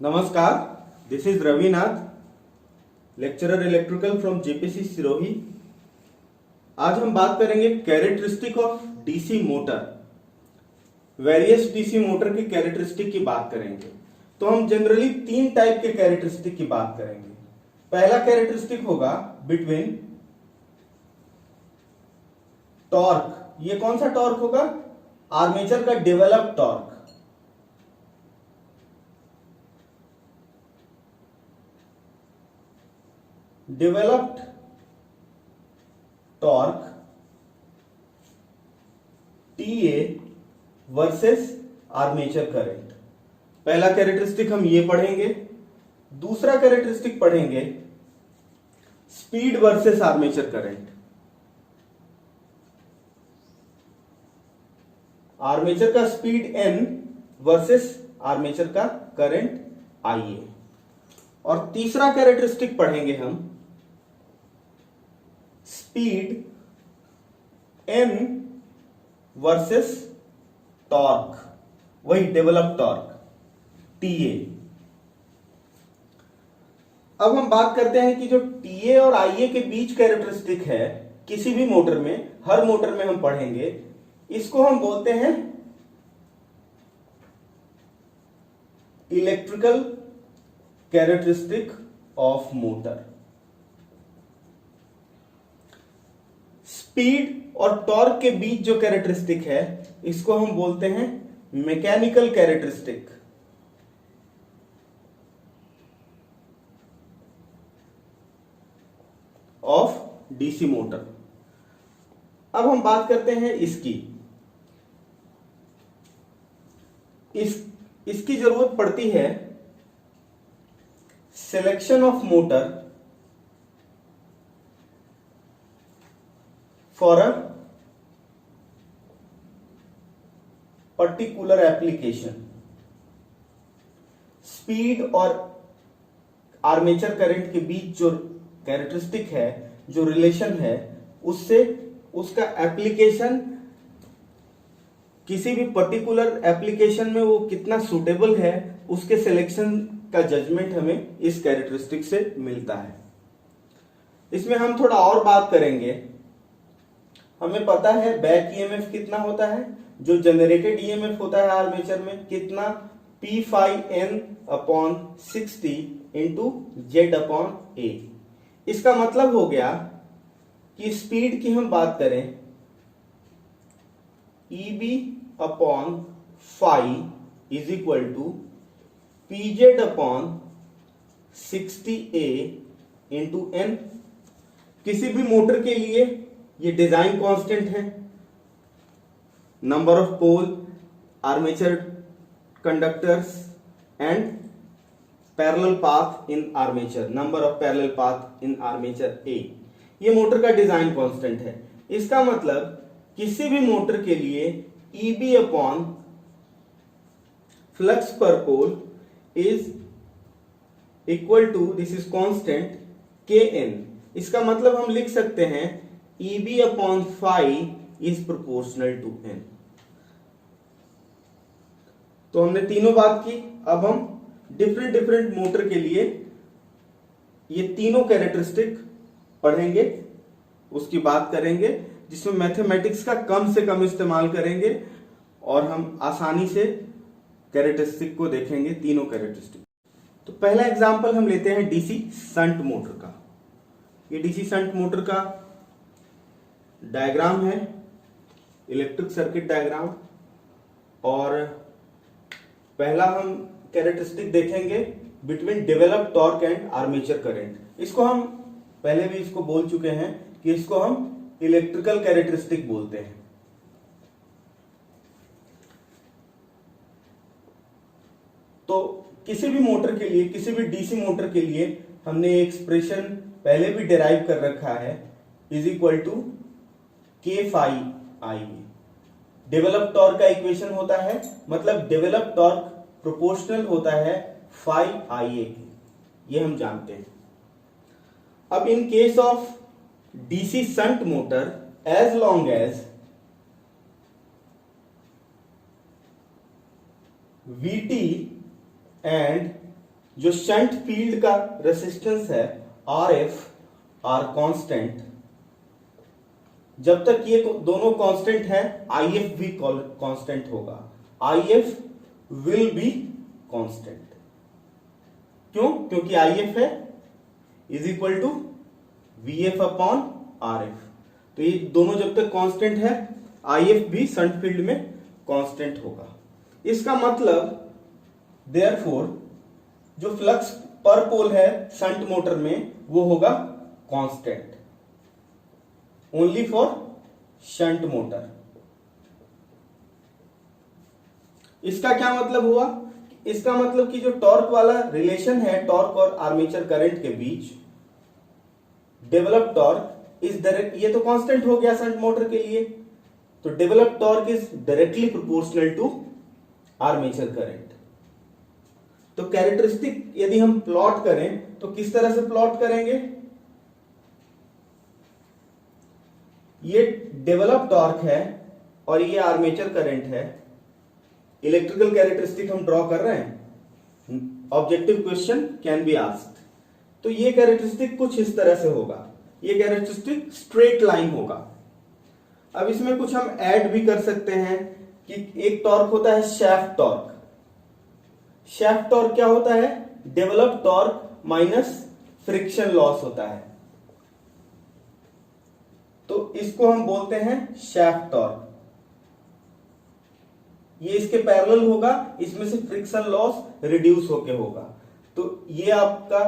नमस्कार, this is Ravinath, lecturer electrical from JPC Sirohi. आज हम बात करेंगे characteristic of DC motor. Various DC motor की कैरेक्टरिस्टिक की बात करेंगे। तो हम जनरली तीन टाइप के कैरेक्टरिस्टिक की बात करेंगे। पहला कैरेक्टरिस्टिक होगा बिटवीन टॉर्क। ये कौन सा टॉर्क होगा? आर्मेचर का develop torque. Developed torque TA versus armature current. पहला कैरेक्टरिस्टिक हम ये पढ़ेंगे। दूसरा कैरेक्टरिस्टिक पढ़ेंगे speed versus armature current. Armature का स्पीड n वर्सेस आर्मेचर का करंट IA। और तीसरा कैरेक्टरिस्टिक पढ़ेंगे हम स्पीड n वर्सेस टॉर्क, वही डेवलप टॉर्क TA। अब हम बात करते हैं कि जो TA और IA के बीच कैरेक्टरिस्टिक है किसी भी मोटर में, हर मोटर में हम पढ़ेंगे, इसको हम बोलते हैं electrical characteristic of motor. Speed और टॉर्क के बीच जो कैरेक्टरिस्टिक है इसको हम बोलते हैं mechanical characteristic of DC motor. अब हम बात करते हैं इसकी जरूरत पड़ती है selection of motor for a particular application. Speed और आर्मेचर करंट के बीच जो कैरेक्टरिस्टिक है, जो रिलेशन है, उससे उसका एप्लीकेशन, किसी भी पर्टिकुलर एप्लीकेशन में वो कितना सुटेबल है, उसके सिलेक्शन का जजमेंट हमें इस कैरेक्टरिस्टिक से मिलता है। इसमें हम थोड़ा और बात करेंगे। हमें पता है बैक ईएमएफ कितना होता है, जो जनरेटेड ईएमएफ होता है आर्मेचर में कितना, P phi N upon 60 into Z upon A। इसका मतलब हो गया कि स्पीड की हम बात करें EB upon phi is equal to PZ upon 60A into N। किसी भी मोटर के लिए ये डिजाइन कांस्टेंट है। Number of pole, armature conductors and parallel path in armature, number of parallel path in armature A, ये motor का design constant है। इसका मतलब किसी भी मोटर के लिए EB upon flux per pole is equal to, this is constant, Kn। इसका मतलब हम लिख सकते हैं EB upon phi is proportional to N। तो हमने तीनों बात की। अब हम डिफरेंट मोटर के लिए ये तीनों कैरेक्टरिस्टिक पढ़ेंगे, उसकी बात करेंगे, जिसमें मैथमेटिक्स का कम से कम इस्तेमाल करेंगे और हम आसानी से कैरेक्टरिस्टिक को देखेंगे, तीनों कैरेक्टरिस्टिक। तो पहला एग्जांपल हम लेते हैं डीसी शंट मोटर का। ये डीसी शंट मोटर का डायग्राम है, इलेक्ट्रिक सर्किट डायग्राम। और पहला हम कैरेक्टरिस्टिक देखेंगे between develop torque and armature current. इसको हम पहले भी इसको बोल चुके हैं कि इसको हम इलेक्ट्रिकल कैरेक्टरिस्टिक बोलते हैं। तो किसी भी मोटर के लिए, किसी भी डीसी मोटर के लिए हमने एक्सप्रेशन पहले भी डिराइव कर रखा है, is equal to K phi IA। Develop torque का इक्वेशन होता है, मतलब डेवलप टॉर्क प्रोपोर्शनल होता है phi IA के, ये हम जानते हैं। अब in case of DC shunt motor, as long as VT and जो शंट फील्ड का रेसिस्टेंस है RF आर कांस्टेंट, जब तक ये दोनों कांस्टेंट है IF भी कांस्टेंट होगा, IF विल बी कांस्टेंट। क्यों? क्योंकि IF है is equal to VF upon RF। तो ये दोनों जब तक कांस्टेंट है IF भी शंट फील्ड में कांस्टेंट होगा। इसका मतलब देयरफॉर जो फ्लक्स पर पोल है शंट मोटर में वो होगा constant only for shunt motor. इसका क्या मतलब हुआ? इसका मतलब कि जो टॉर्क वाला रिलेशन है टॉर्क और आर्मेचर करंट के बीच, डेवलप टॉर्क इज डायरेक्ट, ये तो कांस्टेंट हो गया शंट मोटर के लिए, तो develop torque is directly proportional to armature current. तो कैरेक्टरिस्टिक यदि हम प्लॉट करें तो किस तरह से प्लॉट करेंगे? ये डेवलप टॉर्क है और ये आर्मेचर करंट है। इलेक्ट्रिकल कैरेक्टरिस्टिक हम ड्रॉ कर रहे हैं, objective question can be asked. तो ये कैरेक्टरिस्टिक कुछ इस तरह से होगा, ये कैरेक्टरिस्टिक स्ट्रेट लाइन होगा। अब इसमें कुछ हम ऐड भी कर सकते हैं कि एक टॉर्क होता है शैफ्ट टॉर्क। शैफ्ट टॉर्क क्या होता है? Develop torque minus friction loss होता है, तो इसको हम बोलते हैं शैफ्ट टॉर्क। ये इसके पैरेलल होगा, इसमें से फ्रिक्शन लॉस रिड्यूस होके होगा। तो ये आपका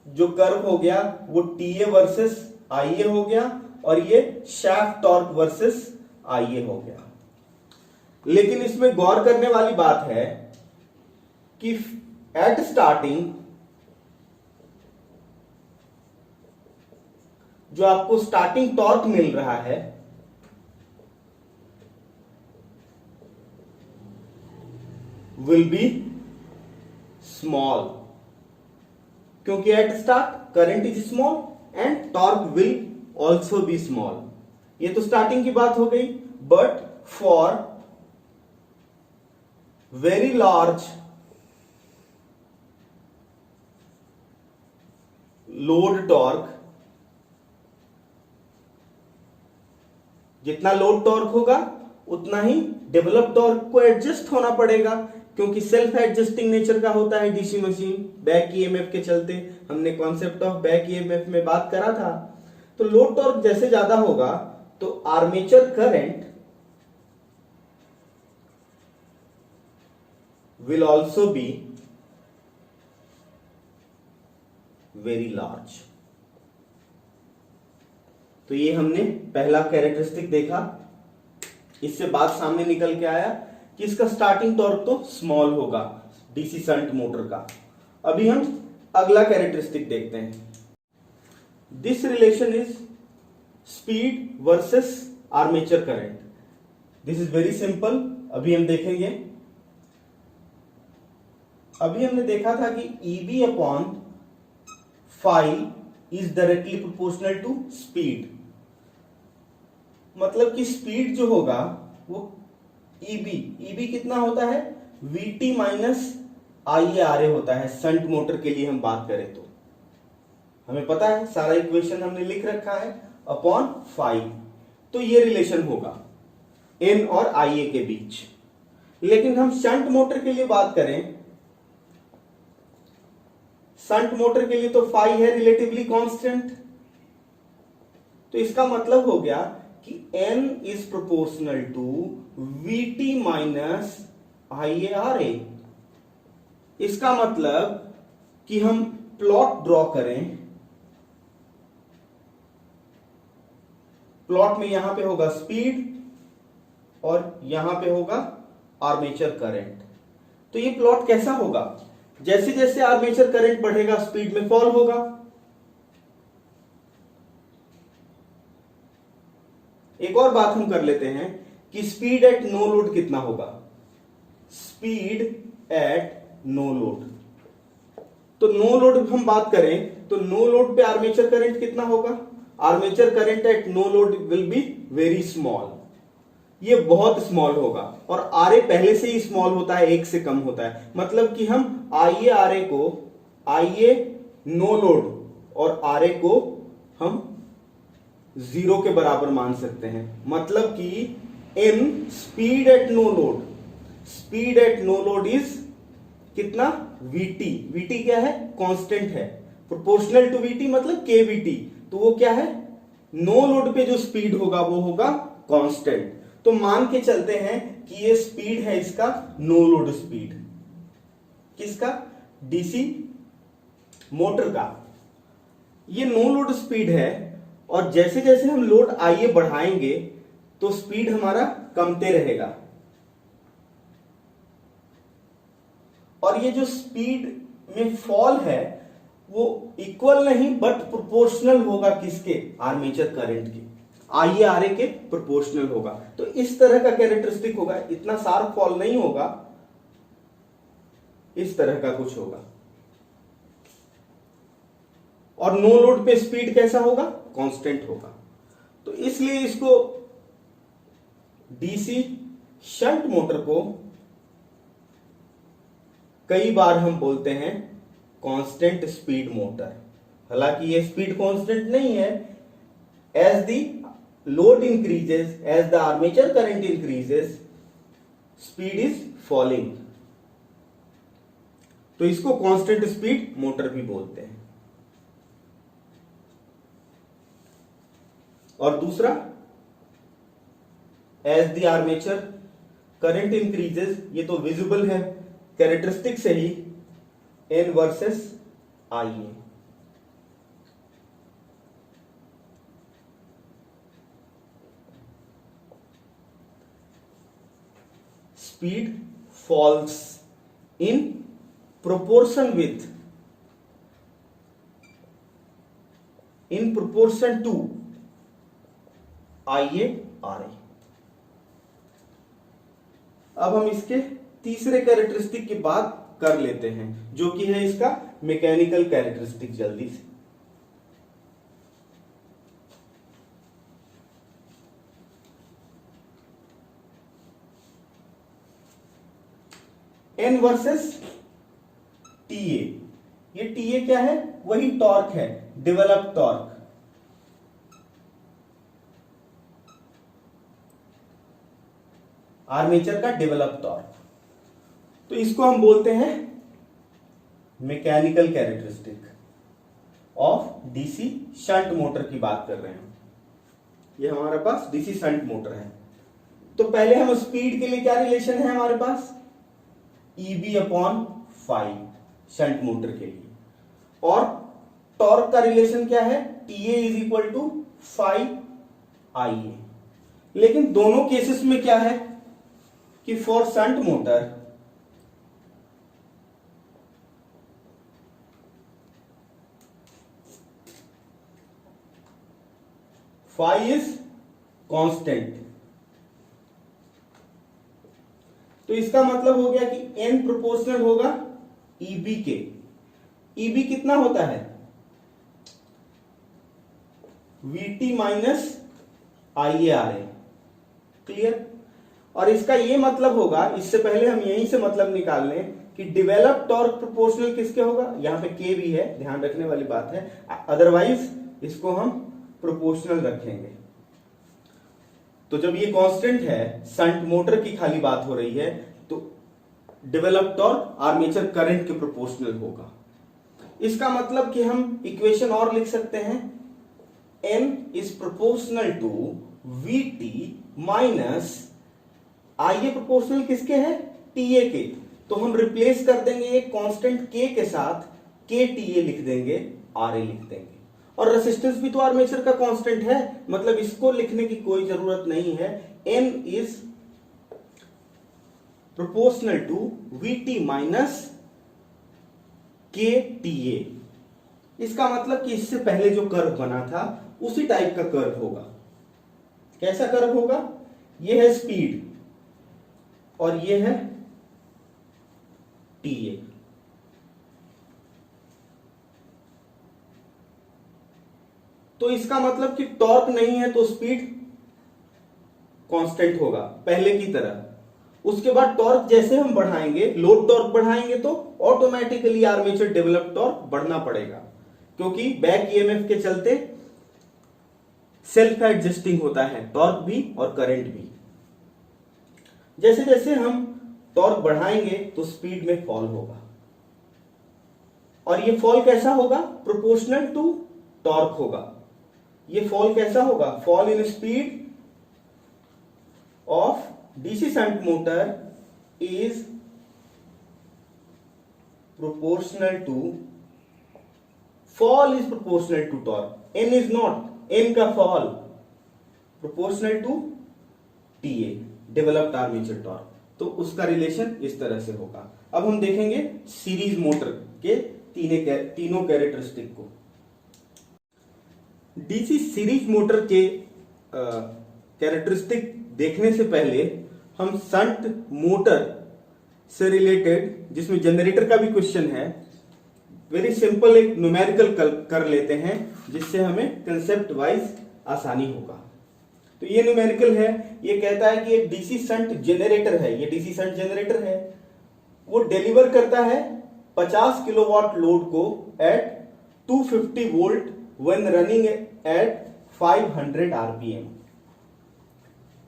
जो कर्व हो गया वो TA वर्सेस IA हो गया और ये शैफ्ट टॉर्क वर्सेस IA हो गया। लेकिन इसमें गौर करने वाली बात है कि एट स्टार्टिंग जो आपको स्टार्टिंग टॉर्क मिल रहा है विल बी स्मॉल, क्योंकि at start current is small and torque will also be small. ये तो स्टार्टिंग की बात हो गई, but for very large load torque, जितना लोड टॉर्क होगा उतना ही डेवलप टॉर्क को एडजस्ट होना पड़ेगा, क्योंकि सेल्फ एडजस्टिंग नेचर का होता है डीसी मशीन। बैक ईएमएफ के चलते हमने कॉन्सेप्ट ऑफ बैक ईएमएफ में बात करा था। तो लोड टॉर्क जैसे ज्यादा होगा तो armature current will also be very large. तो ये हमने पहला कैरेक्टरिस्टिक देखा। इससे बात सामने निकल के आया कि इसका स्टार्टिंग टॉर्क तो स्मॉल होगा डीसी शंट मोटर का। अभी हम अगला कैरेक्टरिस्टिक देखते हैं। This relation is speed versus armature current. This is very simple, अभी हम देखेंगे। अभी हमने देखा था कि EB upon phi is directly proportional to speed. मतलब कि स्पीड जो होगा वो EB कितना होता है? VT माइनस IARA होता है। शंट मोटर के लिए हम बात करें तो हमें पता है, सारा इक्वेशन हमने लिख रखा है, अपॉन फाई। तो ये रिलेशन होगा N और IA के बीच। लेकिन हम शंट मोटर के लिए बात करें, शंट मोटर के लिए तो फाई है रिलेटिवली कांस्टेंट। तो इसका मतलब हो गया कि N is proportional to VT minus IARA। इसका मतलब कि हम प्लॉट ड्रॉ करें, प्लॉट में यहां पे होगा स्पीड और यहां पे होगा आर्मेचर करंट। तो ये प्लॉट कैसा होगा? जैसे जैसे आर्मेचर करंट बढ़ेगा स्पीड में फॉल होगा। एक और बात हम कर लेते हैं कि स्पीड एट नो लोड कितना होगा। स्पीड एट नो लोड, तो नो लोड हम बात करें तो नो लोड पे आर्मेचर करंट कितना होगा? Armature current at no load will be very small. ये बहुत स्मॉल होगा और आरए पहले से ही स्मॉल होता है, 1 से कम होता है। मतलब कि हम IA नो लोड और RA को हम 0 के बराबर मान सकते हैं। मतलब कि n speed at no load, speed at no load is कितना, Vt। Vt क्या है, कांस्टेंट है, प्रोपोर्शनल टू Vt मतलब kVt। तो वो क्या है, नो लोड पे जो स्पीड होगा वो होगा कांस्टेंट। तो मान के चलते हैं कि ये स्पीड है इसका नो लोड स्पीड, किसका, डीसी मोटर का। ये नो लोड स्पीड है और जैसे जैसे हम लोड IA बढ़ाएंगे तो स्पीड हमारा कमते रहेगा। और ये जो स्पीड में फॉल है वो इक्वल नहीं बट प्रोपोर्शनल होगा, किसके, आर्मेचर करंट के, IA RA के प्रोपोर्शनल होगा। तो इस तरह का कैरेक्टरिस्टिक होगा, इतना शार्प फॉल नहीं होगा, इस तरह का कुछ होगा। और नो लोड पे स्पीड कैसा होगा, कांस्टेंट होगा। तो इसलिए इसको डीसी शंट मोटर को कई बार हम बोलते हैं कांस्टेंट स्पीड मोटर। हालांकि ये स्पीड कांस्टेंट नहीं है, as the load increases, as the armature current increases, speed is falling. तो इसको कांस्टेंट स्पीड मोटर भी बोलते हैं। और दूसरा, as the armature current increases, ये तो विजिबल है कैरेक्टरिस्टिक से ही, N versus IA। Speed falls in proportion with, in proportion to IA RA। अब हम इसके तीसरे कैरेक्टरिस्टिक की बात कर लेते हैं, जो कि है इसका मैकेनिकल कैरेक्टरिस्टिक। जल्दी से N वर्सेस TA। ये TA क्या है, वही टॉर्क है, डेवलप टॉर्क। आर्मेचर का डेवलप टॉर्क। तो इसको हम बोलते हैं mechanical characteristic of DC shunt motor की बात कर रहे हैं। ये हमारे पास डीसी शंट मोटर है। तो पहले हम स्पीड के लिए क्या रिलेशन है हमारे पास, EB upon phi shunt motor के लिए। और टॉर्क का रिलेशन क्या है, TA is equal to phi IA। लेकिन दोनों केसेस में क्या है कि for shunt motor phi is constant. तो इसका मतलब हो गया कि N प्रोपोर्शनल होगा EB के। EB कितना होता है, VT माइनस IARA। क्लियर। और इसका ये मतलब होगा, इससे पहले हम यहीं से मतलब निकाल लें कि डेवलप टॉर्क प्रोपोर्शनल किसके होगा, यहां पे K भी है, ध्यान रखने वाली बात है, अदरवाइज इसको हम प्रोपोर्शनल रखेंगे। तो जब ये कांस्टेंट है, शंट मोटर की खाली बात हो रही है, तो डेवलप टॉर्क आर्मेचर करंट के प्रोपोर्शनल होगा। इसका मतलब कि हम इक्वेशन और लिख सकते हैं, N is proportional to VT minus IA proportional किसके है, TA के। तो हम रिप्लेस कर देंगे एक कांस्टेंट K के साथ, KTA लिख देंगे, RA लिख देंगे। और रेसिस्टेंस भी तो आर्मेचर का कांस्टेंट है, मतलब इसको लिखने की कोई जरूरत नहीं है। N is proportional to VT minus KTA। इसका मतलब कि इससे पहले जो कर्व बना था उसी टाइप का कर्व होगा। कैसा कर्व होगा, यह है स्पीड और यह है TA। तो इसका मतलब कि टॉर्क नहीं है तो स्पीड कांस्टेंट होगा पहले की तरह, उसके बाद टॉर्क जैसे हम बढ़ाएंगे, लोड टॉर्क बढ़ाएंगे तो ऑटोमेटिकली आर्मेचर डेवलप टॉर्क बढ़ना पड़ेगा, क्योंकि बैक ईएमएफ के चलते सेल्फ एडजस्टिंग होता है टॉर्क भी और करंट भी। जैसे जैसे हम टॉर्क बढ़ाएंगे तो स्पीड में फॉल होगा, और ये फॉल कैसा होगा? प्रोपोर्शनल टू टॉर्क होगा। ये फॉल कैसा होगा? Fall in speed of DC shunt motor is proportional to, fall is proportional to torque, n is not, n का fall proportional to TA developed armature torque. तो उसका relation इस तरह से होगा। अब हम देखेंगे सीरीज मोटर के तीनों कैरेक्टरिस्टिक को। डीसी सीरीज मोटर के कैरेक्टरिस्टिक देखने से पहले हम शंट मोटर से रिलेटेड, जिसमें जनरेटर का भी क्वेश्चन है, वेरी सिंपल एक न्यूमेरिकल कर लेते हैं, जिससे हमें कंसेप्ट वाइज आसानी होगा। तो ये न्यूमेरिकल है, ये कहता है कि एक डीसी शंट जनरेटर है, ये डीसी शंट जनरेटर है, वो डिलीवर करता है 50 किलोवाट लोड को at 250 volt when running at 500 RPM.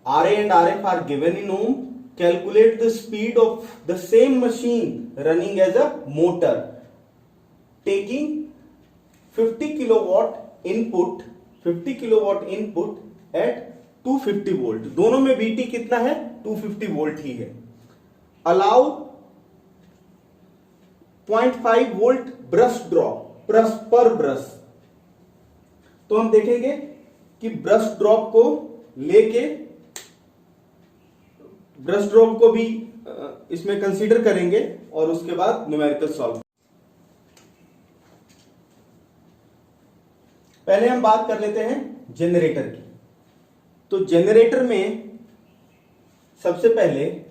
RA and RF are given in ohm. Calculate the speed of the same machine running as a motor taking 50 kilowatt input at 250 volt। दोनों में VT कितना है? 250 volt ही है। Allow 0.5 volt brush drop पर brush. तो हम देखेंगे कि ब्रश ड्रॉप को लेके, ब्रश ड्रॉप को भी इसमें कंसीडर करेंगे और उसके बाद न्यूमेरिकल सॉल्व। पहले हम बात कर लेते हैं जनरेटर की। तो जनरेटर में सबसे पहले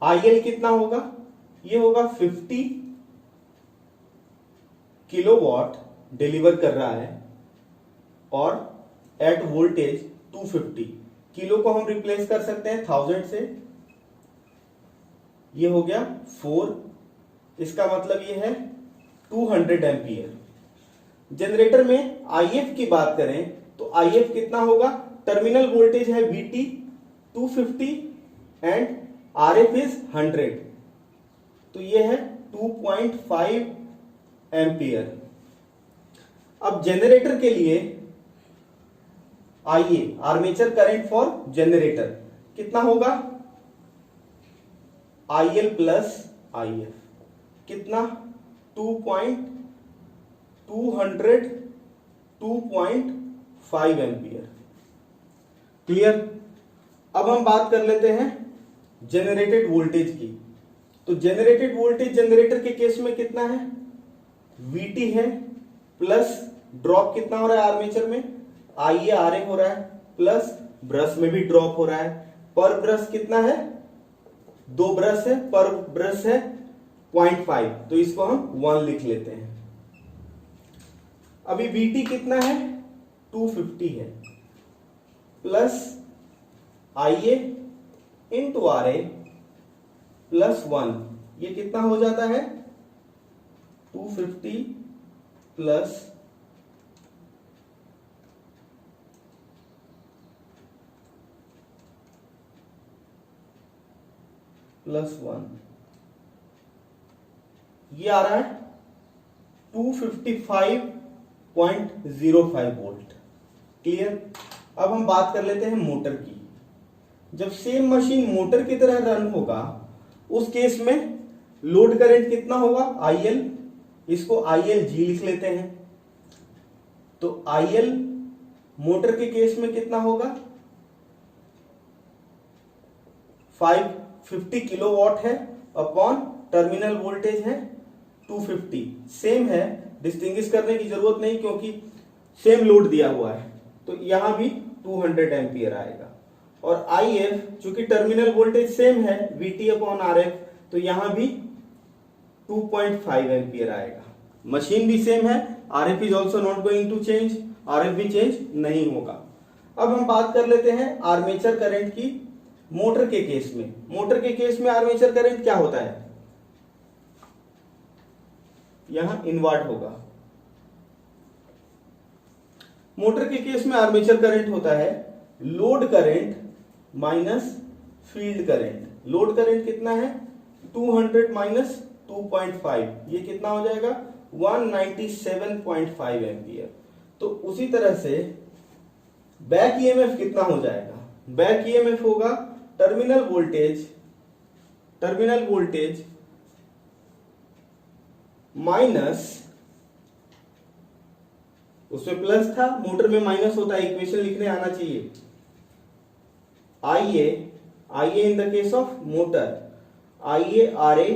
IL कितना होगा? ये होगा 50 किलोवाट डिलीवर कर रहा है, और एट वोल्टेज 250। किलो को हम रिप्लेस कर सकते हैं 1000 से, ये हो गया 4, इसका मतलब ये है 200 एम्पियर। जनरेटर में IF की बात करें तो IF कितना होगा? टर्मिनल वोल्टेज है VT 250 एंड RF इज 100, तो ये है 2.5 एम्पियर। अब जनरेटर के लिए आइए, आर्मेचर करंट फॉर जनरेटर कितना होगा? IL प्लस IF कितना? 2.5 एम्पियर। क्लियर? अब हम बात कर लेते हैं जनरेटेड वोल्टेज की। तो जनरेटेड वोल्टेज जनरेटर के केस में कितना है? VT है प्लस ड्रॉप कितना हो रहा है आर्मेचर में? IA RA हो रहा है, प्लस ब्रश में भी ड्रॉप हो रहा है। पर ब्रश कितना है? 2 ब्रश है, पर ब्रश है 0.5, तो इसको हम 1 लिख लेते हैं। अभी VT कितना है? 250 है, plus IA into RA plus 1, ये कितना हो जाता है? 250 प्लस 1, ये आ रहा है 255.05 वोल्ट। क्लियर? अब हम बात कर लेते हैं मोटर की। जब सेम मशीन मोटर की तरह रन होगा, उस केस में लोड करंट कितना होगा? IL, इसको ILG लिख लेते हैं। तो IL मोटर के केस में कितना होगा? 550 किलोवाट है अपॉन टर्मिनल वोल्टेज है 250। सेम है, डिस्टिंग्विश करने की जरूरत नहीं क्योंकि सेम लोड दिया हुआ है, तो यहां भी 200 एम्पियर आएगा। और IF चूंकि टर्मिनल वोल्टेज सेम है VT अपॉन RF, तो यहां भी 2.5 एम्पियर आएगा। मशीन भी सेम है, RF is also not going to change, RF भी चेंज नहीं होगा। अब हम बात कर लेते हैं आर्मेचर करंट की मोटर के केस में। मोटर के केस में आर्मेचर करंट क्या होता है, यहां इनवर्ट होगा। मोटर के केस में आर्मेचर करंट होता है load current minus field current. Load current कितना है 200 माइनस 2.5, ये कितना हो जाएगा 197.5 एम्पियर। तो उसी तरह से बैक ईएमएफ कितना हो जाएगा, बैक ईएमएफ होगा टर्मिनल वोल्टेज माइनस, उसमें प्लस था, मोटर में माइनस होता है, इक्वेशन लिखने आना चाहिए। IA in the case of motor, IARA,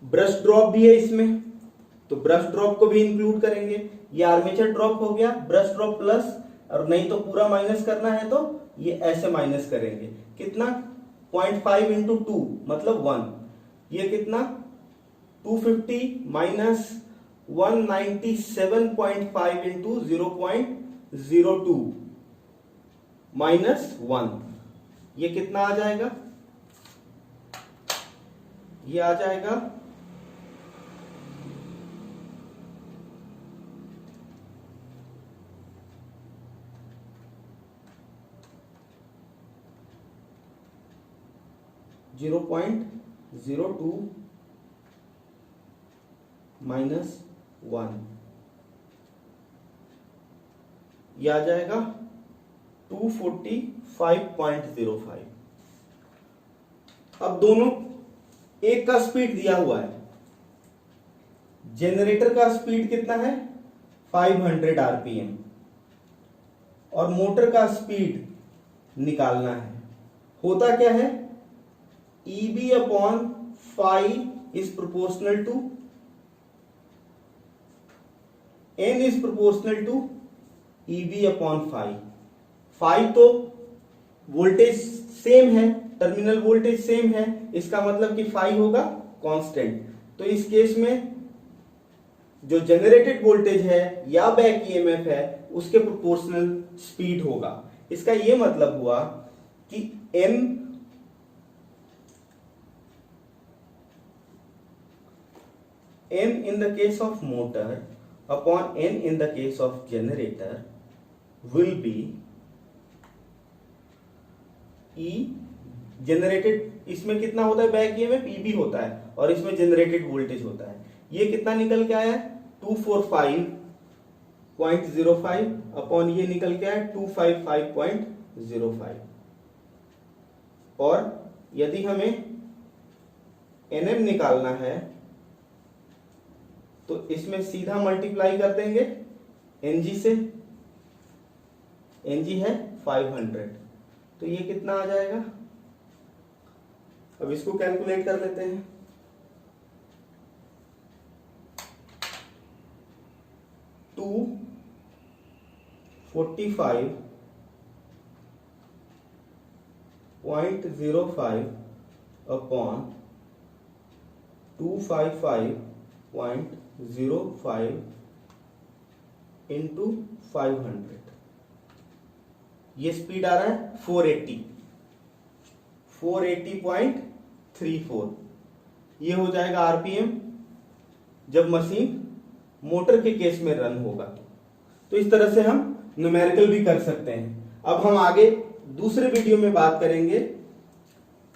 brush drop भी है इसमें, तो ब्रश ड्रॉप को भी इंक्लूड करेंगे। ये आर्मेचर ड्रॉप हो गया, ब्रश ड्रॉप प्लस, और नहीं तो पूरा माइनस करना है तो ये ऐसे माइनस करेंगे। कितना 0.5 इंटू 2 मतलब 1, ये कितना 250 माइनस 197.5 इंटू 0.02 माइनस 1, ये कितना आ जाएगा, ये आ जाएगा 0.02 माइनस 1, ये आ जाएगा 245.05। अब दोनों एक का स्पीड दिया हुआ है, जनरेटर का स्पीड कितना है 500 आरपीएम और मोटर का स्पीड निकालना है। होता क्या है EB upon phi is proportional to N is proportional to EB upon phi। phi तो वोल्टेज सेम है, टर्मिनल वोल्टेज सेम है, इसका मतलब कि phi होगा कांस्टेंट। तो इस केस में जो जनरेटेड वोल्टेज है या बैक ईएमएफ है उसके प्रोपोर्शनल स्पीड होगा। इसका यह मतलब हुआ कि N in the case of motor upon N in the case of generator will be E generated, इसमें कितना होता है बैक ईएमएफ EB होता है और इसमें जनरेटेड वोल्टेज होता है। ये कितना निकल के आया 245.05 अपॉन ये निकल के आया 255.05। और यदि हमें NM निकालना है तो इसमें सीधा मल्टीप्लाई कर देंगे NG से, NG है 500, तो ये कितना आ जाएगा, अब इसको कैलकुलेट कर लेते हैं। टू 45.05 अपॉन 255.05 इंटू 500, ये स्पीड आ रहा है 480.34, ये हो जाएगा आरपीएम जब मशीन मोटर के केस में रन होगा। तो इस तरह से हम न्यूमेरिकल भी कर सकते हैं। अब हम आगे दूसरे वीडियो में बात करेंगे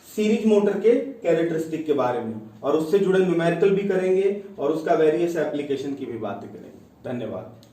सीरीज मोटर के कैरेक्टरिस्टिक के बारे में और उससे जुड़े न्यूमेरिकल भी करेंगे और उसका वेरियस एप्लीकेशन की भी बातें करेंगे। धन्यवाद।